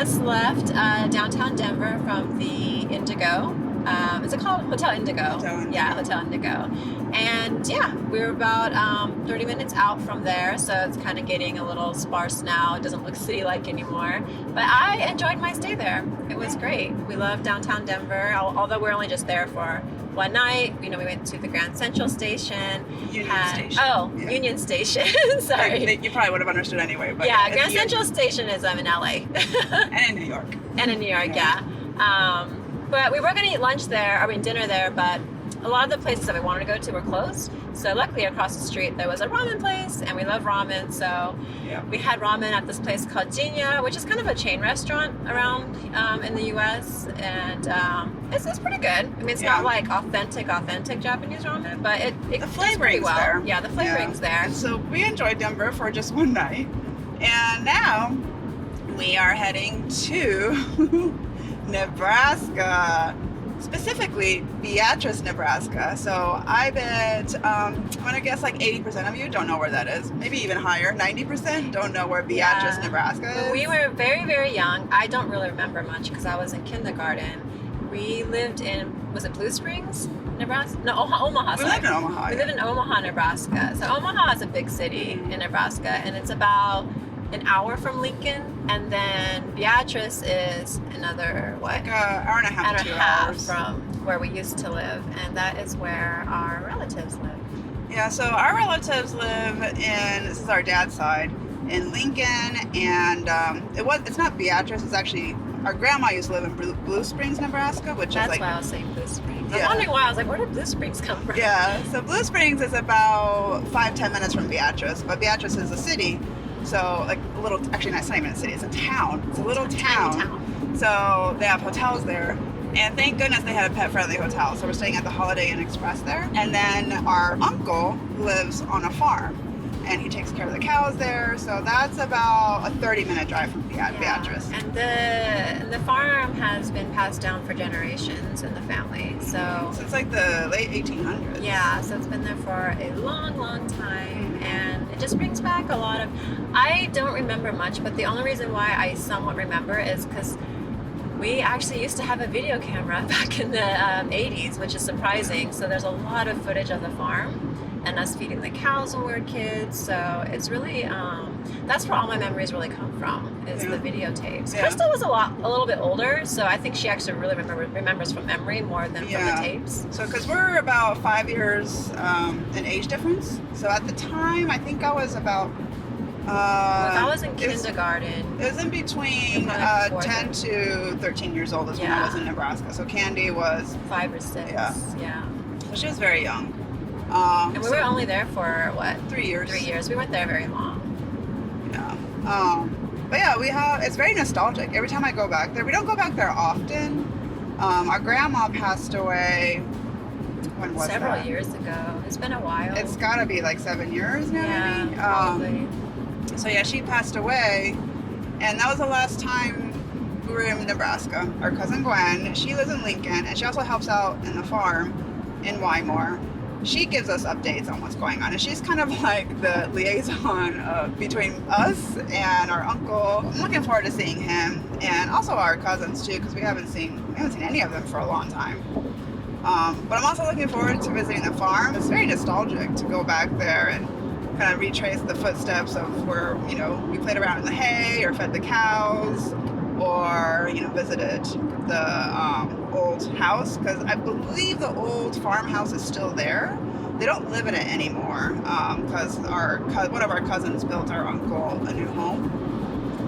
just left downtown Denver from the Indigo. Is it called Hotel Indigo? Hotel Indigo. Yeah, Hotel Indigo. And yeah, we were about 30 minutes out from there, so it's kind of getting a little sparse now. It doesn't look city-like anymore. But I enjoyed my stay there. It was great. We love downtown Denver, although we're only just there for one night. We went to the Grand Central Station. Union Station. Oh, Yeah. Union Station. Sorry. You probably would have understood anyway. But Yeah, Grand Central Station is in LA. And in New York. And in New York, yeah. But we were going to eat lunch there, dinner there, but a lot of the places that we wanted to go to were closed. So luckily across the street there was a ramen place, and we love ramen, so we had ramen at this place called Jinya, which is kind of a chain restaurant around in the US, and it's pretty good. I mean, it's not like authentic Japanese ramen, but it the does pretty flavoring's well. there. Yeah, the flavoring's there. And so we enjoyed Denver for just one night, and now we are heading to Nebraska, specifically Beatrice, Nebraska. So I bet, I'm gonna guess like 80% of you don't know where that is. Maybe even higher, 90% don't know where Beatrice, Nebraska is. When we were very, very young, I don't really remember much because I was in kindergarten. We lived in, was it Blue Springs, Nebraska? No, Omaha. We lived in Omaha. We lived in Omaha, Nebraska. So Omaha is a big city in Nebraska, and it's about an hour from Lincoln, and then Beatrice is another Like an hour and a half, 2 hours from where we used to live, and that is where our relatives live. Yeah, so our relatives live in, this is our dad's side, in Lincoln, and it's not Beatrice, it's actually, our grandma used to live in Blue Springs, Nebraska, which That's is like... why I was saying Blue Springs. I was Yeah. wondering why. I was like, where did Blue Springs come from? Yeah, so Blue Springs is about 5-10 minutes from Beatrice, but Beatrice is a city. So, like a little, actually, it's not even a city, it's a town. It's a little town. Tiny town. So, they have hotels there. And thank goodness they had a pet-friendly hotel. So, we're staying at the Holiday Inn Express there. And then our uncle lives on a farm. And he takes care of the cows there. So, that's about a 30-minute drive from Beatrice. And the farm has been passed down for generations in the family. So Since like the late 1800s. yeah, so it's been there for a long, long time, and it just brings back a lot of... I don't remember much, but the only reason why I somewhat remember is because we actually used to have a video camera back in the 80s, which is surprising. So there's a lot of footage of the farm and us feeding the cows when we were kids. So it's really, that's where all my memories really come from, is the videotapes. Yeah. Crystal was a little bit older, so I think she actually really remembers from memory more than from the tapes. So, because we're about 5 years in age difference. So at the time, I think I was about... I was in kindergarten. It was in between 10 to 13 years old is when I was in Nebraska. So Candy was 5 or 6. Yeah. So she was very young. And we were only there for what? 3 years. 3 years. We weren't there very long. Yeah. But yeah, it's very nostalgic. Every time I go back there, we don't go back there often. Our grandma passed away. When was Several that? years ago. It's been a while. It's got to be like 7 years now, maybe. Probably. So yeah, she passed away, and that was the last time we were in Nebraska. Our cousin Gwen, she lives in Lincoln, and she also helps out in the farm in Wymore. She gives us updates on what's going on, and she's kind of like the liaison between us and our uncle. I'm looking forward to seeing him, and also our cousins too, because we haven't seen any of them for a long time. But I'm also looking forward to visiting the farm. It's very nostalgic to go back there and kind of retrace the footsteps of where, we played around in the hay or fed the cows, or, visited the old house, because I believe the old farmhouse is still there. They don't live in it anymore, because one of our cousins built our uncle a new home,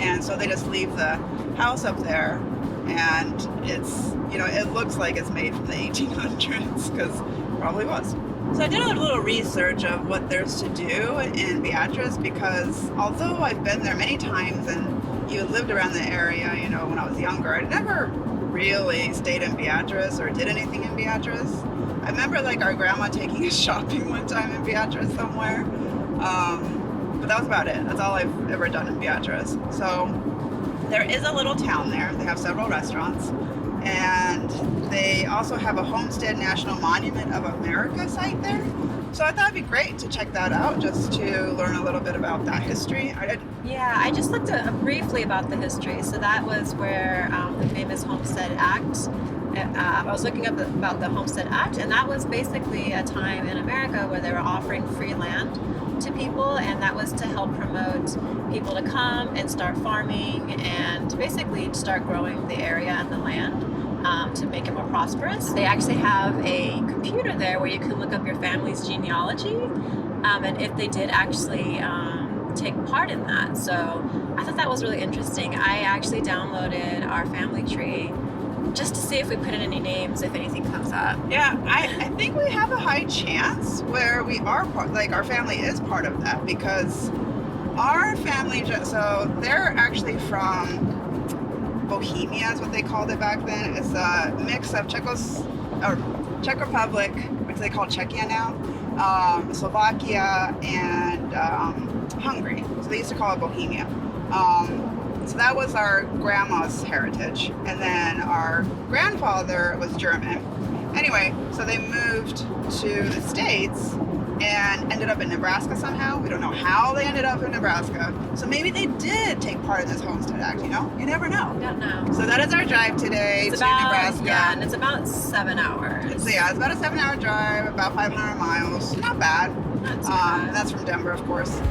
and so they just leave the house up there, and it's, it looks like it's made from the 1800s, because it probably was. So I did a little research of what there's to do in Beatrice, because although I've been there many times and you lived around the area, when I was younger, I never really stayed in Beatrice or did anything in Beatrice. I remember our grandma taking us shopping one time in Beatrice somewhere, but that was about it. That's all I've ever done in Beatrice. So there is a little town there. They have several restaurants, and they also also have a Homestead National Monument of America site there. So I thought it'd be great to check that out, just to learn a little bit about that history. Yeah, I just looked briefly about the history. So that was where the famous Homestead Act. I was looking up about the Homestead Act, and that was basically a time in America where they were offering free land to people, and that was to help promote people to come and start farming and basically start growing the area and the land to make it more prosperous. They actually have a computer there where you can look up your family's genealogy and if they did actually take part in that. So I thought that was really interesting. I actually downloaded our family tree just to see if we put in any names, if anything comes up. Yeah, I think we have a high chance where we are our family is part of that, because our family, so they're actually from Bohemia is what they called it back then. It's a mix of Czech Republic, which they call Czechia now, Slovakia, and Hungary. So they used to call it Bohemia. So that was our grandma's heritage. And then our grandfather was German. Anyway, so they moved to the States and ended up in Nebraska somehow. We don't know how they ended up in Nebraska. So maybe they did take part in this Homestead Act, you know? You never know. Don't know. So that is our drive today to Nebraska. Yeah, and it's about 7 hours. So yeah, it's about a 7-hour drive, about 500 miles. Not bad. Not too bad. That's from Denver, of course.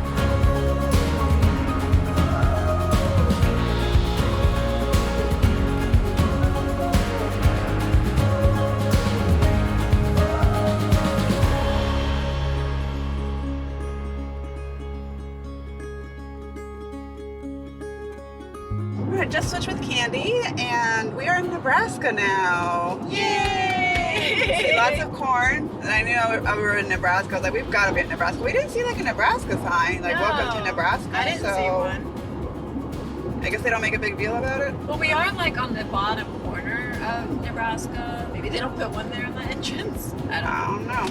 Just switched with Candy, and we are in Nebraska now. Yay! See lots of corn. And I knew we were in Nebraska. I was like, we've got to be in Nebraska. We didn't see like a Nebraska sign, like welcome to Nebraska. I didn't see one. I guess they don't make a big deal about it. Well, we are like on the bottom corner of Nebraska. Maybe they don't put one there in the entrance. I don't know.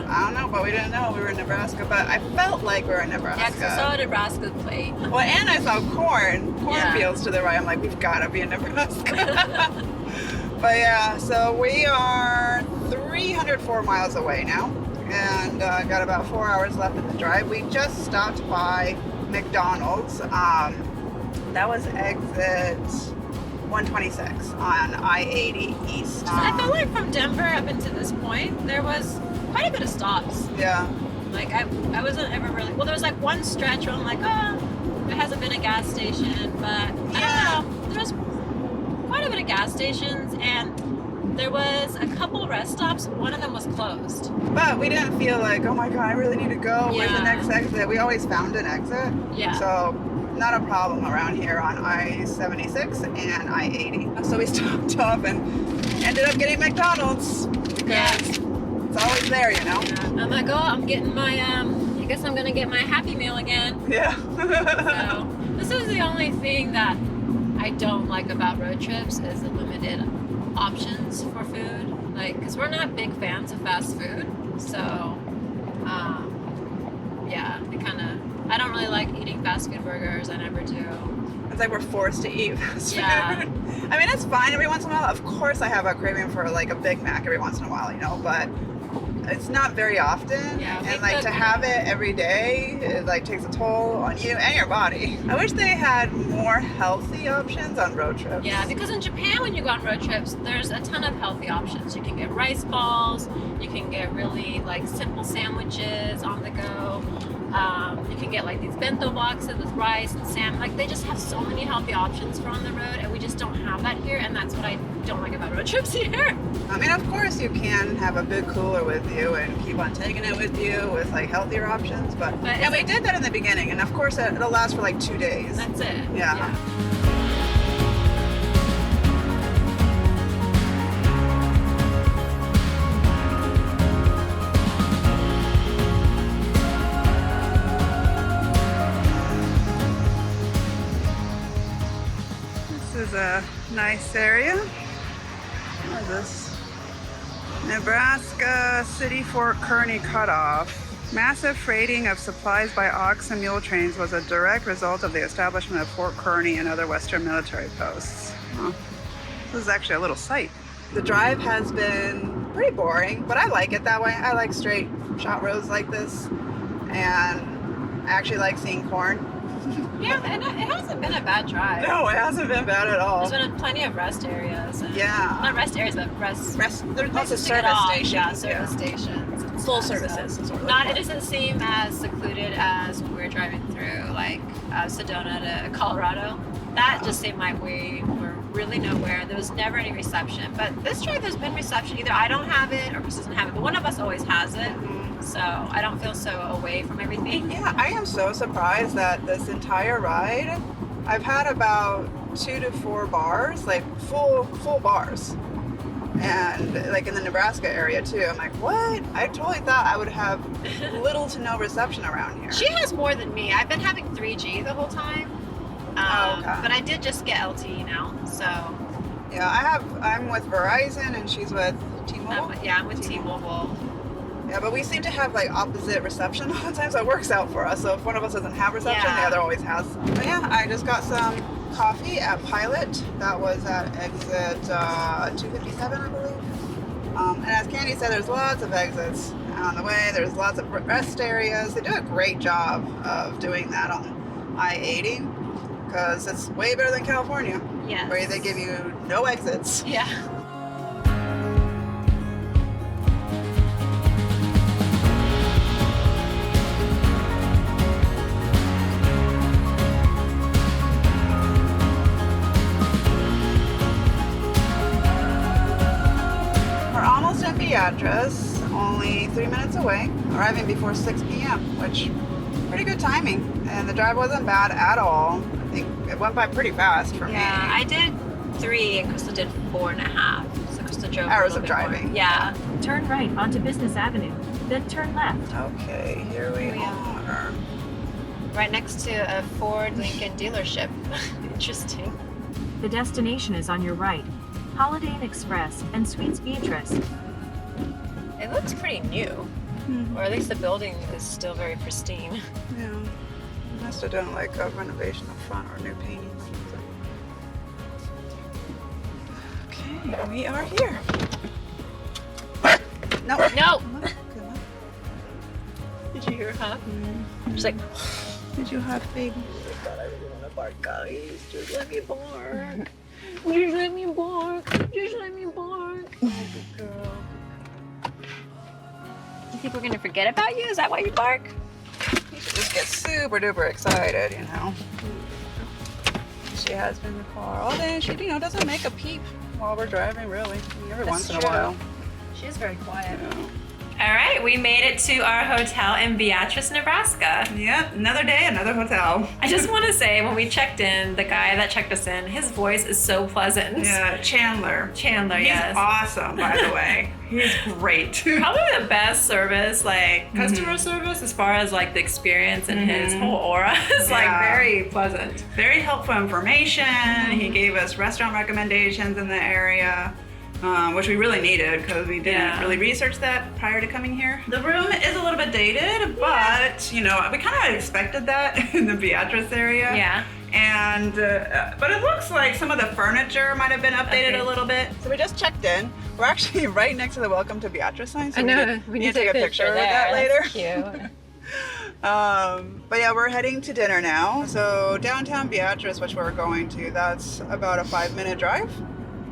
I don't know, but we didn't know we were in Nebraska. But I felt like we were in Nebraska. Yeah, 'cause I saw a Nebraska plate. Well, and I saw cornfields to the right. I'm like, we've got to be in Nebraska. But yeah, so we are 304 miles away now, and got about 4 hours left in the drive. We just stopped by McDonald's. That was exit 126 on I-80 East. I felt like from Denver up until this point, there was quite a bit of stops. Yeah. Like I wasn't ever really, well, there was like one stretch where I'm like, oh, there hasn't been a gas station, but I don't know. There was quite a bit of gas stations, and there was a couple rest stops. One of them was closed. But we didn't feel like, oh my God, I really need to go. Where's the next exit? We always found an exit. Yeah. So not a problem around here on I-76 and I-80. So we stopped off and ended up getting McDonald's because it's always there, you know? Yeah. I'm like, oh, I'm getting my, I guess I'm going to get my Happy Meal again. Yeah. So this is the only thing that I don't like about road trips is the limited options for food. Like, because we're not big fans of fast food. So, yeah, I don't really like eating fast food burgers. I never do. It's like we're forced to eat fast food. Yeah. I mean, it's fine every once in a while. Of course, I have a craving for like a Big Mac every once in a while, you know, but it's not very often. Yeah, and like to have it every day, it like takes a toll on you and your body. I wish they had more healthy options on road trips. Yeah, because in Japan, when you go on road trips, there's a ton of healthy options. You can get rice balls. You can get really like simple sandwiches on the go. You can get like these bento boxes with rice and salmon. Like they just have so many healthy options for on the road, and we just don't have that here. And that's what I don't like about road trips here. I mean, of course you can have a big cooler with you and keep on taking it with you with like healthier options, but yeah, we did that in the beginning, and of course it'll last for like 2 days. That's it. Yeah. This is a nice area. What is this? Nebraska City Fort Kearny cutoff. Massive freighting of supplies by ox and mule trains was a direct result of the establishment of Fort Kearny and other Western military posts. Huh. This is actually a little site. The drive has been pretty boring, but I like it that way. I like straight shot roads like this, and I actually like seeing corn. Yeah, and it hasn't been a bad drive. No, it hasn't been bad at all. There's been plenty of rest areas. And Yeah. Not rest areas, but rest. There's lots of places to get service off. stations. Yeah, service stations. Full So, services. is what we're Not, it looking doesn't seem as secluded as when we were driving through, like Sedona to Colorado. That just seemed like we were really nowhere. There was never any reception. But this drive, there's been reception. Either I don't have it or Chris doesn't have it. But one of us always has it. So I don't feel so away from everything. Yeah, I am so surprised that this entire ride, I've had about 2 to 4 bars, like full bars. And like in the Nebraska area too. I'm like, what? I totally thought I would have little to no reception around here. She has more than me. I've been having 3G the whole time. Okay. But I did just get LTE now. So Yeah, I'm with Verizon and she's with T-Mobile. I'm with T-Mobile. Yeah, but we seem to have like opposite reception all the time, so it works out for us. So if one of us doesn't have reception, Yeah. the other always has. But yeah, I just got some coffee at Pilot. That was at exit 257, I believe. And as Candy said, there's lots of exits on the way. There's lots of rest areas. They do a great job of doing that on I-80 because it's way better than California, Yes. where they give you no exits. Yeah. We're almost at Beatrice, only 3 minutes away, arriving before 6 p.m., which pretty good timing. And the drive wasn't bad at all. I think it went by pretty fast for me. Yeah, I did 3 and Krista did 4.5. So Krista drove Hours a of little bit more. driving. Yeah. Turn right onto Business Avenue, then turn left. Okay, here we are. Right next to a Ford Lincoln dealership. Interesting. The destination is on your right. Holiday Inn Express and Suites Beatrice. It looks pretty new. Or at least the building is still very pristine. Yeah. Must have done like a renovation up front or new painting. Okay, we are here. No. No! Come on. Did you hear her huff? She's like, Did you have baby? I thought I really want to bark, guys. Just let me bark. Just let me bark. Just let me bark. Oh, good girl. You think we're going to forget about you? Is that why you bark? You should just get super duper excited, you know. She has been in the car all day. She, doesn't make a peep while we're driving, really. Every once in a while. She is very quiet. Yeah. All right, we made it to our hotel in Beatrice, Nebraska. Yep, another day, another hotel. I just want to say, when we checked in, the guy that checked us in, his voice is so pleasant. Yeah, Chandler. He's He's awesome, by the way. He's great. Probably the best service, like customer service, as far as like the experience and his whole aura is like very pleasant. Very helpful information. He gave us restaurant recommendations in the area. Which we really needed because we didn't really research that prior to coming here. The room is a little bit dated, but we kind of expected that in the Beatrice area. Yeah. And but it looks like some of the furniture might have been updated a little bit. So we just checked in. We're actually right next to the Welcome to Beatrice sign. So we need to take a picture of that later. That's cute. But yeah, we're heading to dinner now. So downtown Beatrice, which we're going to, that's about a 5-minute drive.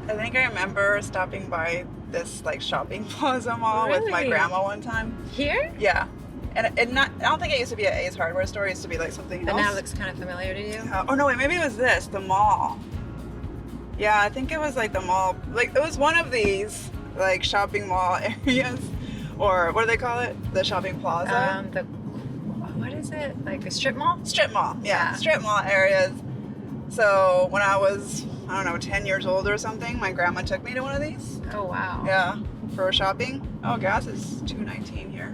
I think I remember stopping by this like shopping plaza mall with my grandma one time. Here? Yeah. And I don't think it used to be an Ace Hardware store. It used to be like something But else. now it looks kind of familiar to you. Oh no, wait, maybe it was this, the mall. Yeah, I think it was like the mall. Like it was one of these like shopping mall areas, or what do they call it? The shopping plaza. What is it? Like a strip mall? Strip mall. Yeah, Yeah. strip mall areas. So when I was, 10 years old or something, my grandma took me to one of these. Oh wow. Yeah, for shopping. Oh, gas is $2.19 here.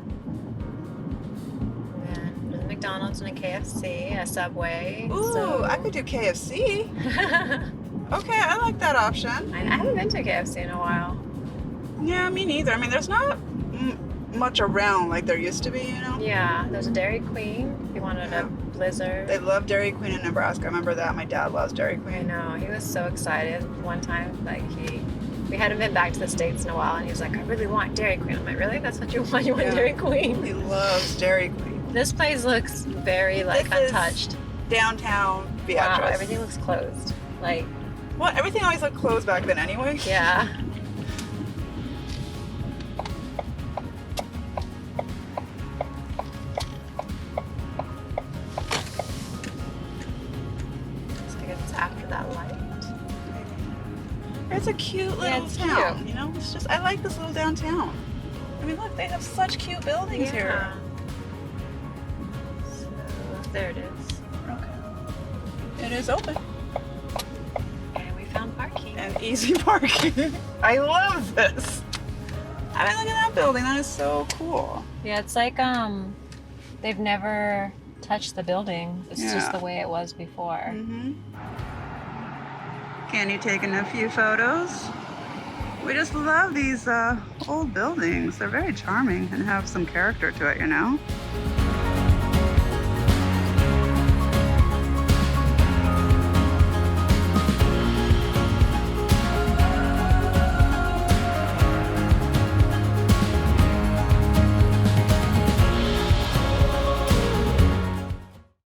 And there's a McDonald's and a KFC, a Subway. Ooh, I could do KFC. Okay, I like that option. I haven't been to KFC in a while. Yeah, me neither. I mean, there's not much around like there used to be, Yeah, there's a Dairy Queen if you wanted a Blizzard. They love Dairy Queen in Nebraska. I remember that. My dad loves Dairy I Queen. know, he was so excited one time, like he We hadn't been back to the States in a while, and he was like, I really want Dairy Queen. I'm like, really? That's what you want? You want Yeah. Dairy Queen? He loves Dairy Queen. This place looks very, like, This is untouched. Downtown Beatrice. Wow, everything looks closed. Like, What? Everything always looked closed back then anyway? yeah. So I guess it's after that light. It's a cute little it's town, cute. you know? It's just, I like this little downtown. I mean, look, they have such cute buildings here. So, there it is. Okay. It is open. And we found parking. And easy parking. I love this. I mean, look at that building. That is so cool. Yeah, it's like they've never touched the building. It's just Yeah. the way it was before. Mm-hmm. Kearny taking a few photos. We just love these old buildings. They're very charming and have some character to it, you know?